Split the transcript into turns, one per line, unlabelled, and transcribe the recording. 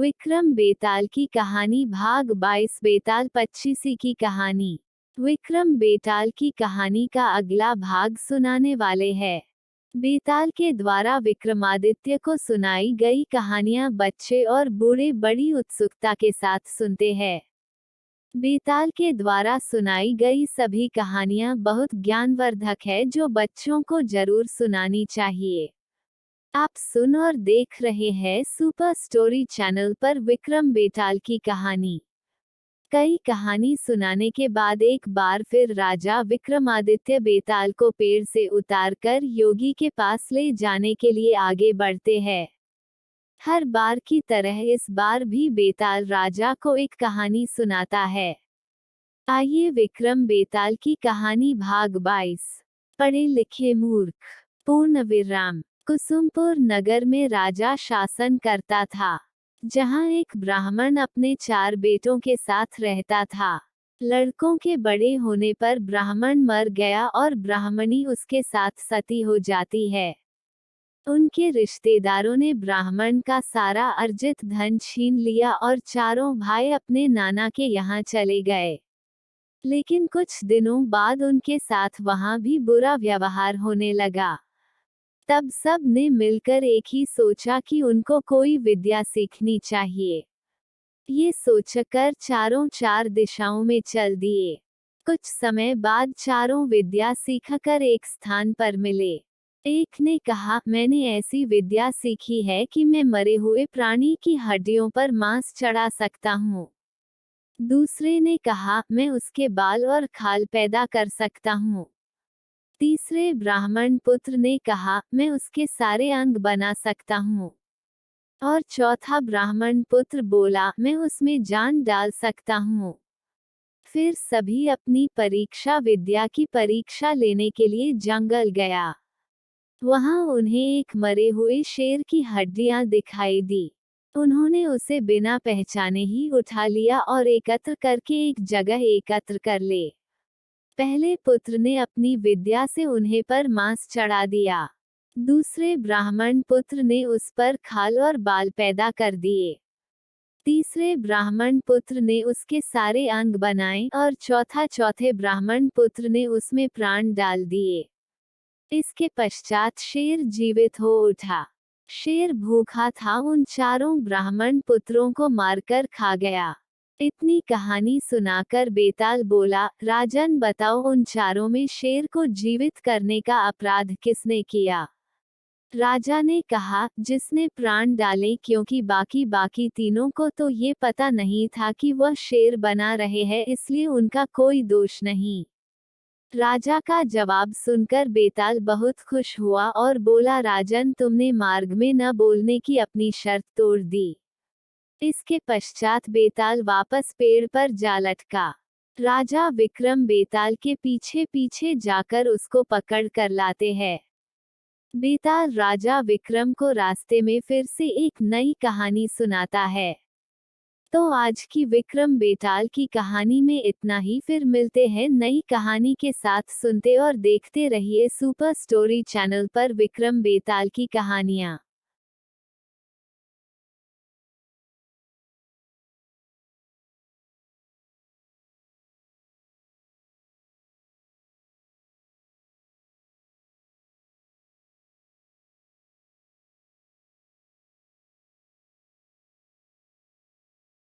विक्रम बेताल की कहानी भाग 22 बेताल पच्चीसी की कहानी। विक्रम बेताल की कहानी का अगला भाग सुनाने वाले हैं। बेताल के द्वारा विक्रमादित्य को सुनाई गई कहानियां बच्चे और बूढ़े बड़ी उत्सुकता के साथ सुनते हैं। बेताल के द्वारा सुनाई गई सभी कहानियां बहुत ज्ञानवर्धक है जो बच्चों को जरूर सुनानी चाहिए। आप सुन और देख रहे हैं सुपर स्टोरी चैनल पर विक्रम बेताल की कहानी। कई कहानी सुनाने के बाद एक बार फिर राजा विक्रमादित्य बेताल को पेड़ से उतारकर योगी के पास ले जाने के लिए आगे बढ़ते हैं। हर बार की तरह इस बार भी बेताल राजा को एक कहानी सुनाता है। आइए विक्रम बेताल की कहानी भाग 22। पढ़े लिखे मूर्ख। पूर्ण विराम। कुसुमपुर नगर में राजा शासन करता था, जहां एक ब्राह्मण अपने 4 बेटों के साथ रहता था। लड़कों के बड़े होने पर ब्राह्मण मर गया और ब्राह्मणी उसके साथ सती हो जाती है। उनके रिश्तेदारों ने ब्राह्मण का सारा अर्जित धन छीन लिया और चारों भाई अपने नाना के यहाँ चले गए। लेकिन कुछ दिनों बाद उनके साथ वहां भी बुरा व्यवहार होने लगा। तब सब ने मिलकर एक ही सोचा कि उनको कोई विद्या सीखनी चाहिए। ये सोचकर चारों 4 दिशाओं में चल दिए। कुछ समय बाद चारों विद्या सीखकर एक स्थान पर मिले। एक ने कहा, मैंने ऐसी विद्या सीखी है कि मैं मरे हुए प्राणी की हड्डियों पर मांस चढ़ा सकता हूँ। दूसरे ने कहा, मैं उसके बाल और खाल पैदा कर सकता हूँ। तीसरे ब्राह्मण पुत्र ने कहा, मैं उसके सारे अंग बना सकता हूँ। और चौथा ब्राह्मण पुत्र बोला, मैं उसमें जान डाल सकता हूँ। फिर सभी अपनी परीक्षा विद्या की परीक्षा लेने के लिए जंगल गया। वहां उन्हें एक मरे हुए शेर की हड्डियां दिखाई दी। उन्होंने उसे बिना पहचाने ही उठा लिया और एकत्र करके एक जगह एकत्र कर ले। पहले पुत्र ने अपनी विद्या से उन्हें पर मांस चढ़ा दिया। दूसरे ब्राह्मण पुत्र ने उस पर खाल और बाल पैदा कर दिए। तीसरे ब्राह्मण पुत्र ने उसके सारे अंग बनाए और चौथे ब्राह्मण पुत्र ने उसमें प्राण डाल दिए। इसके पश्चात शेर जीवित हो उठा। शेर भूखा था, उन चारों ब्राह्मण पुत्रों को मारकर खा गया। इतनी कहानी सुनाकर बेताल बोला, राजन बताओ, उन चारों में शेर को जीवित करने का अपराध किसने किया? राजा ने कहा, जिसने प्राण डाले, क्योंकि बाकी तीनों को तो ये पता नहीं था कि वह शेर बना रहे हैं, इसलिए उनका कोई दोष नहीं। राजा का जवाब सुनकर बेताल बहुत खुश हुआ और बोला, राजन तुमने मार्ग में न बोलने की अपनी शर्त तोड़ दी। इसके पश्चात बेताल वापस पेड़ पर जा लटका। राजा विक्रम बेताल के पीछे पीछे जाकर उसको पकड़ कर लाते हैं। बेताल राजा विक्रम को रास्ते में फिर से एक नई कहानी सुनाता है। तो आज की विक्रम बेताल की कहानी में इतना ही। फिर मिलते हैं नई कहानी के साथ। सुनते और देखते रहिए सुपर स्टोरी चैनल पर विक्रम बेताल की कहानियाँ।